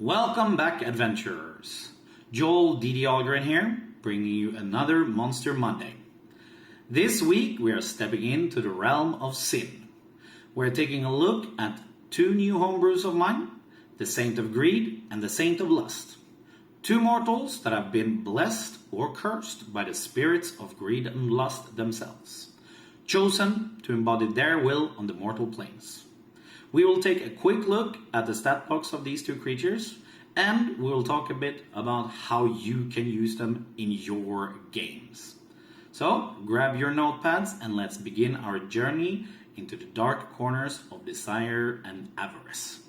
Welcome back, adventurers. Joel D.D. Algren here, bringing you another Monster Monday. This week we are stepping into the realm of sin. We're taking a look at two new homebrews of mine, the Saint of Greed and the Saint of Lust. Two mortals that have been blessed or cursed by the spirits of greed and lust themselves, chosen to embody their will on the mortal planes. We will take a quick look at the stat blocks of these two creatures, and we will talk a bit about how you can use them in your games. So grab your notepads and let's begin our journey into the dark corners of desire and avarice.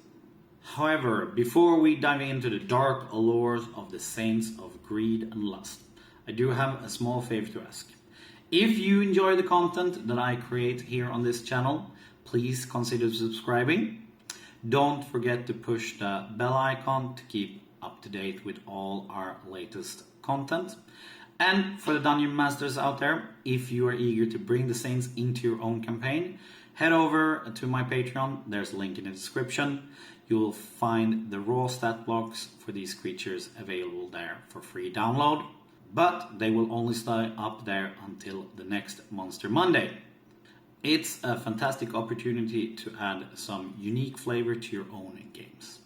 However, before we dive into the dark allures of the Saints of Greed and Lust, I do have a small favor to ask. If you enjoy the content that I create here on this channel, please consider subscribing. Don't forget to push the bell icon to keep up to date with all our latest content. And for the Dungeon Masters out there, if you are eager to bring the Saints into your own campaign, head over to my Patreon. There's a link in the description. You will find the raw stat blocks for these creatures available there for free download. But they will only stay up there until the next Monster Monday. It's a fantastic opportunity to add some unique flavor to your own games.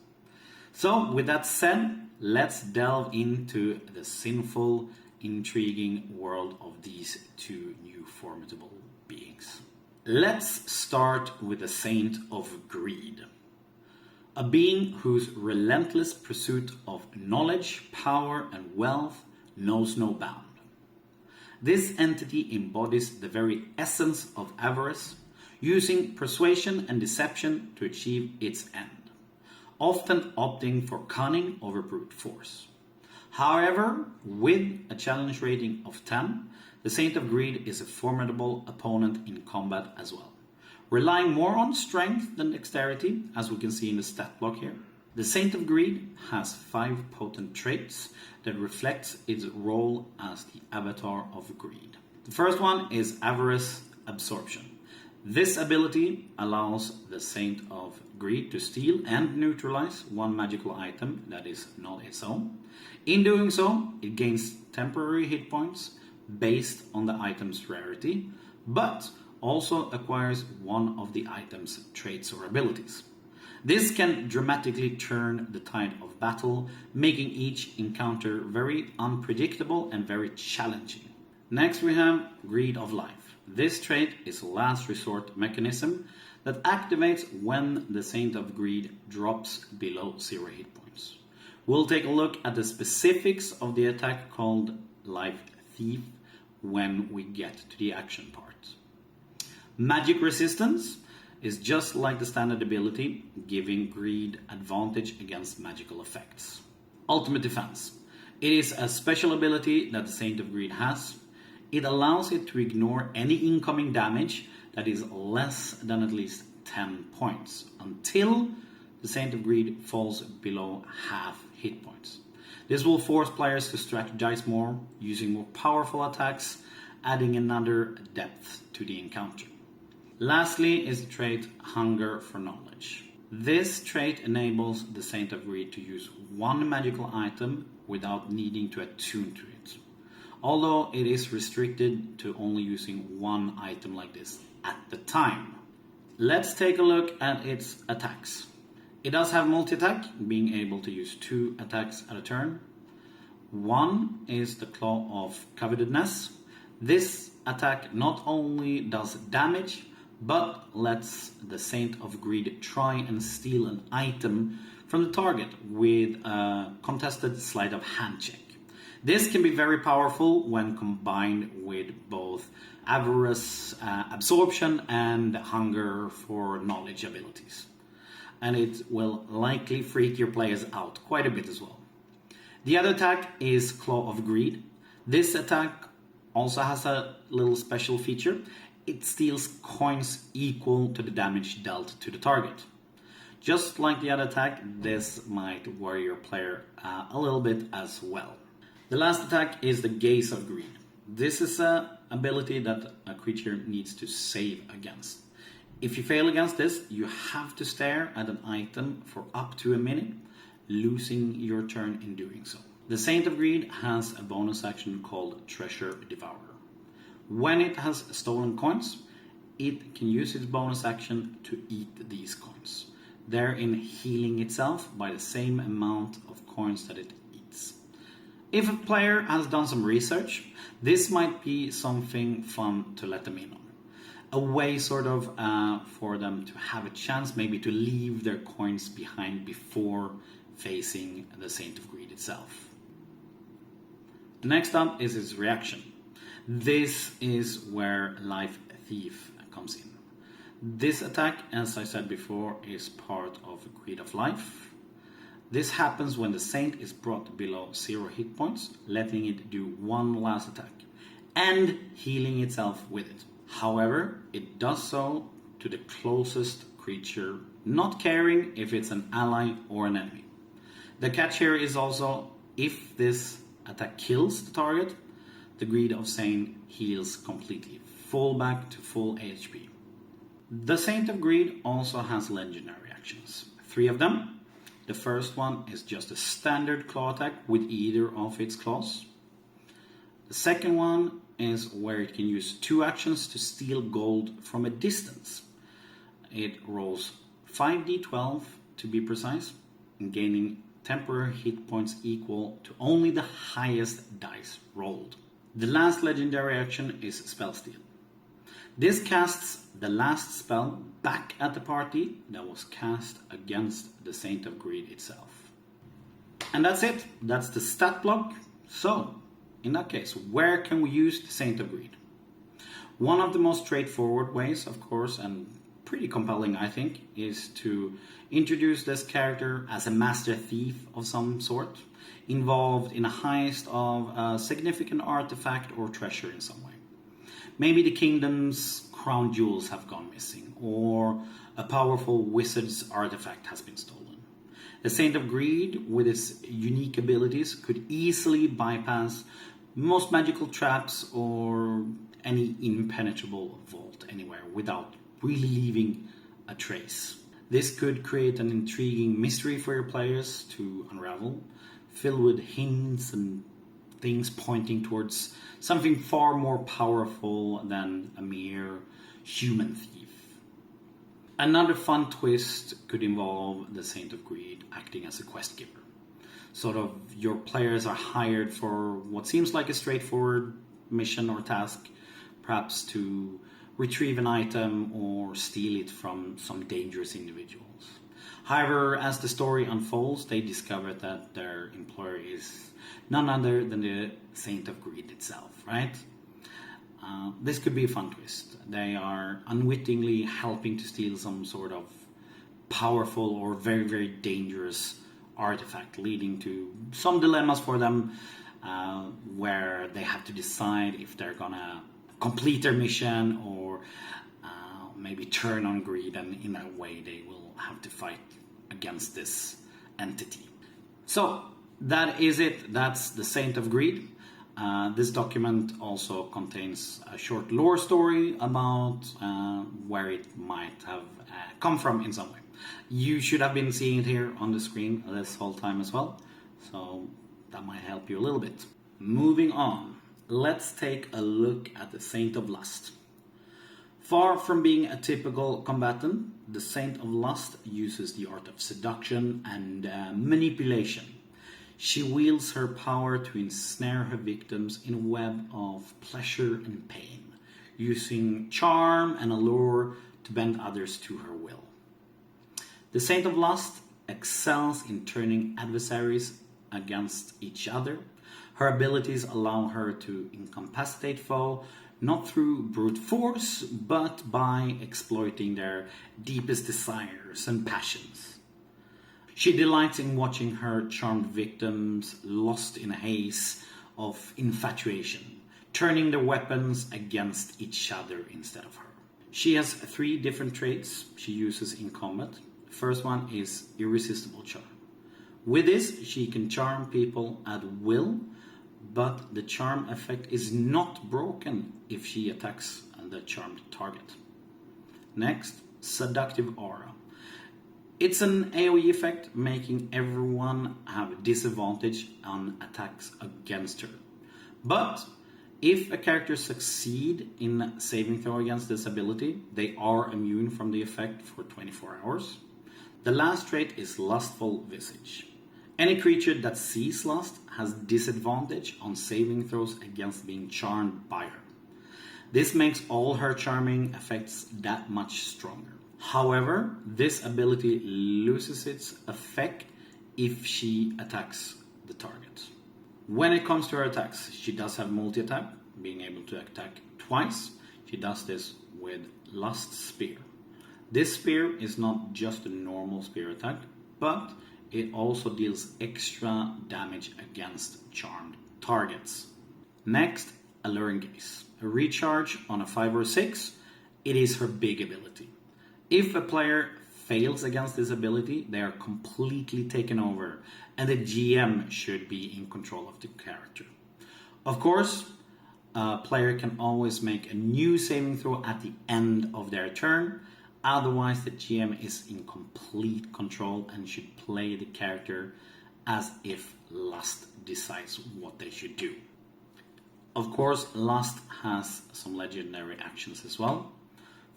So with that said, let's delve into the sinful, intriguing world of these two new formidable beings. Let's start with the Saint of Greed, a being whose relentless pursuit of knowledge, power, and wealth knows no bound. This entity embodies the very essence of avarice, using persuasion and deception to achieve its end, often opting for cunning over brute force. However, with a challenge rating of 10, the Saint of Greed is a formidable opponent in combat as well, relying more on strength than dexterity, as we can see in the stat block here. The Saint of Greed has 5 potent traits that reflects its role as the avatar of greed. The first one is Avarice Absorption. This ability allows the Saint of Greed to steal and neutralize one magical item that is not its own. In doing so, it gains temporary hit points based on the item's rarity, but also acquires one of the item's traits or abilities. This can dramatically turn the tide of battle, making each encounter very unpredictable and very challenging. Next we have Greed of Life. This trait is a last resort mechanism that activates when the Saint of Greed drops below 0 hit points. We'll take a look at the specifics of the attack called Life Thief when we get to the action part. Magic Resistance is just like the standard ability, giving greed advantage against magical effects. Ultimate Defense. It is a special ability that the Saint of Greed has. It allows it to ignore any incoming damage that is less than at least 10 points until the Saint of Greed falls below half hit points. This will force players to strategize more, using more powerful attacks, adding another depth to the encounter. Lastly is the trait Hunger for Knowledge. This trait enables the Saint of Greed to use one magical item without needing to attune to it, although it is restricted to only using one item like this at the time. Let's take a look at its attacks. It does have multi-attack, being able to use 2 attacks at a turn. One is the Claw of Covetousness. This attack not only does damage, but lets the Saint of Greed try and steal an item from the target with a contested sleight of hand check. This can be very powerful when combined with both Avarice Absorption and Hunger for Knowledge abilities. And it will likely freak your players out quite a bit as well. The other attack is Claw of Greed. This attack also has a little special feature. It steals coins equal to the damage dealt to the target. Just like the other attack, this might worry your player a little bit as well. The last attack is the Gaze of Greed. This is an ability that a creature needs to save against. If you fail against this, you have to stare at an item for up to a minute, losing your turn in doing so. The Saint of Greed has a bonus action called Treasure Devourer. When it has stolen coins, it can use its bonus action to eat these coins, therein healing itself by the same amount of coins that it eats. If a player has done some research, this might be something fun to let them in on. A way sort of for them to have a chance maybe to leave their coins behind before facing the Saint of Greed itself. Next up is its reaction. This is where Life Thief comes in. This attack, as I said before, is part of Greed of Life. This happens when the Saint is brought below 0 hit points, letting it do one last attack, and healing itself with it. However, it does so to the closest creature, not caring if it's an ally or an enemy. The catch here is also, if this attack kills the target, the Greed of Saint heals completely, full back to full HP. The Saint of Greed also has legendary actions, 3 of them. The first one is just a standard claw attack with either of its claws. The second one is where it can use 2 actions to steal gold from a distance. It rolls 5d12 to be precise, and gaining temporary hit points equal to only the highest dice rolled. The last legendary action is Spell Steal. This casts the last spell back at the party that was cast against the Saint of Greed itself. And that's it. That's the stat block. So, in that case, where can we use the Saint of Greed? One of the most straightforward ways, of course, and pretty compelling, I think, is to introduce this character as a master thief of some sort, involved in a heist of a significant artifact or treasure in some way. Maybe the kingdom's crown jewels have gone missing, or a powerful wizard's artifact has been stolen. The Saint of Greed, with its unique abilities, could easily bypass most magical traps or any impenetrable vault anywhere without really leaving a trace. This could create an intriguing mystery for your players to unravel, filled with hints and things pointing towards something far more powerful than a mere human thief. Another fun twist could involve the Saint of Greed acting as a quest giver. Sort of your players are hired for what seems like a straightforward mission or task, perhaps to retrieve an item or steal it from some dangerous individuals. However, as the story unfolds, they discover that their employer is none other than the Saint of Greed itself, right? This could be a fun twist. They are unwittingly helping to steal some sort of powerful or very, very dangerous artifact, leading to some dilemmas for them where they have to decide if they're gonna complete their mission or maybe turn on greed, and in that way they will have to fight against this entity. So that is it. That's the Saint of Greed. This document also contains a short lore story about where it might have come from in some way. You should have been seeing it here on the screen this whole time as well, so that might help you a little bit. Moving on, let's take a look at the Saint of Lust. Far from being a typical combatant, the Saint of Lust uses the art of seduction and manipulation. She wields her power to ensnare her victims in a web of pleasure and pain, using charm and allure to bend others to her will. The Saint of Lust excels in turning adversaries against each other. Her abilities allow her to incapacitate foe, not through brute force, but by exploiting their deepest desires and passions. She delights in watching her charmed victims lost in a haze of infatuation, turning their weapons against each other instead of her. She has 3 different traits she uses in combat. The first one is Irresistible Charm. With this, she can charm people at will, but the charm effect is not broken if she attacks the charmed target. Next, Seductive Aura. It's an AoE effect, making everyone have a disadvantage on attacks against her. But if a character succeeds in saving throw against this ability, they are immune from the effect for 24 hours. The last trait is Lustful Visage. Any creature that sees lust has disadvantage on saving throws against being charmed by her. This makes all her charming effects that much stronger. However, this ability loses its effect if she attacks the target. When it comes to her attacks, she does have multi-attack, being able to attack twice. She does this with Lust Spear. This spear is not just a normal spear attack, but it also deals extra damage against charmed targets. Next, Alluring Gaze. A recharge on a 5 or 6, it is her big ability. If a player fails against this ability, they are completely taken over, and the GM should be in control of the character. Of course, a player can always make a new saving throw at the end of their turn, otherwise the GM is in complete control and should play the character as if Lust decides what they should do. Of course, Lust has some legendary actions as well.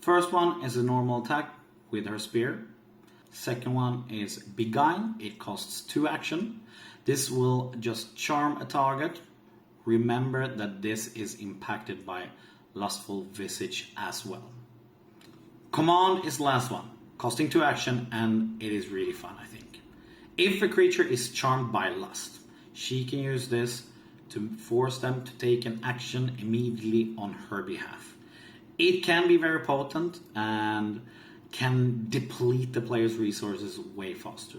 First one is a normal attack with her spear. Second one is Beguile. It costs 2 action. This will just charm a target. Remember that this is impacted by Lustful Visage as well. Command is the last one, costing 2 action, and it is really fun, I think. If a creature is charmed by lust, she can use this to force them to take an action immediately on her behalf. It can be very potent and can deplete the player's resources way faster.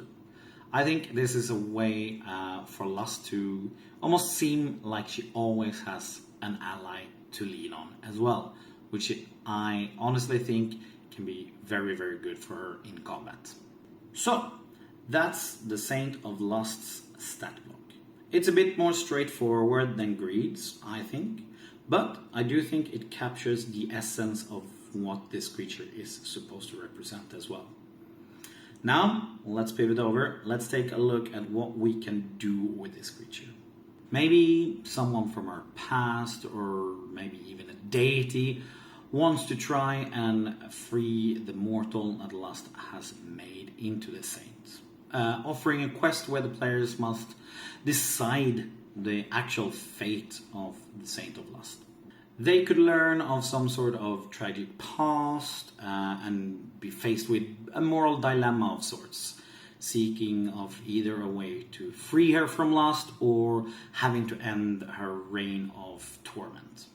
I think this is a way for Lust to almost seem like she always has an ally to lean on as well, which I honestly think can be very, very good for her in combat. So, that's the Saint of Lust's stat block. It's a bit more straightforward than Greed's, I think, but I do think it captures the essence of what this creature is supposed to represent as well. Now, let's pivot over. Let's take a look at what we can do with this creature. Maybe someone from our past, or maybe even a deity, wants to try and free the mortal that Lust has made into the saint. Offering a quest where the players must decide the actual fate of the Saint of Lust. They could learn of some sort of tragic past and be faced with a moral dilemma of sorts, seeking of either a way to free her from lust or having to end her reign of torment.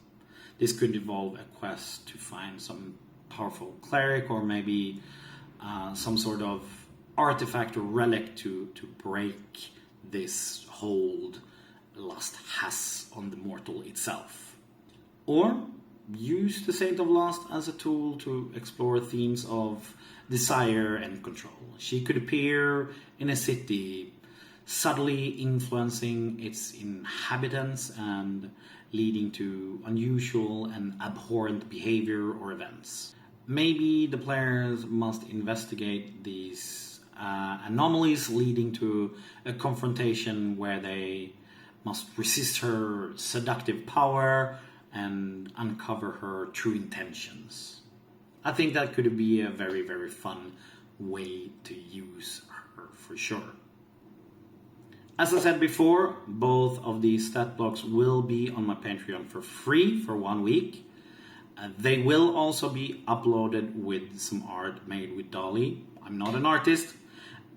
This could involve a quest to find some powerful cleric or maybe some sort of artifact or relic to break this hold lust has on the mortal itself. Or use the Saint of Lust as a tool to explore themes of desire and control. She could appear in a city, subtly influencing its inhabitants and leading to unusual and abhorrent behavior or events. Maybe the players must investigate these anomalies, leading to a confrontation where they must resist her seductive power and uncover her true intentions. I think that could be a very, very fun way to use her for sure. As I said before, both of these stat blocks will be on my Patreon for free for 1 week. They will also be uploaded with some art made with Dolly. I'm not an artist.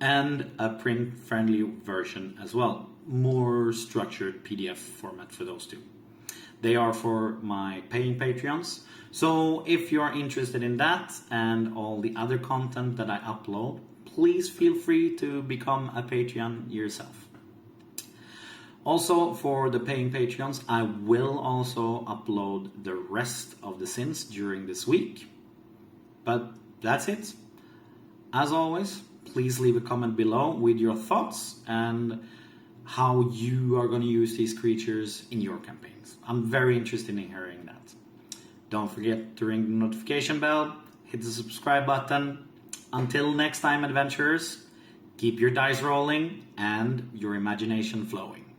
And a print-friendly version as well. More structured PDF format for those two. They are for my paying Patreons. So if you are interested in that and all the other content that I upload, please feel free to become a Patreon yourself. Also, for the paying Patreons, I will also upload the rest of the sins during this week. But that's it. As always, please leave a comment below with your thoughts and how you are going to use these creatures in your campaigns. I'm very interested in hearing that. Don't forget to ring the notification bell, hit the subscribe button. Until next time, adventurers, keep your dice rolling and your imagination flowing.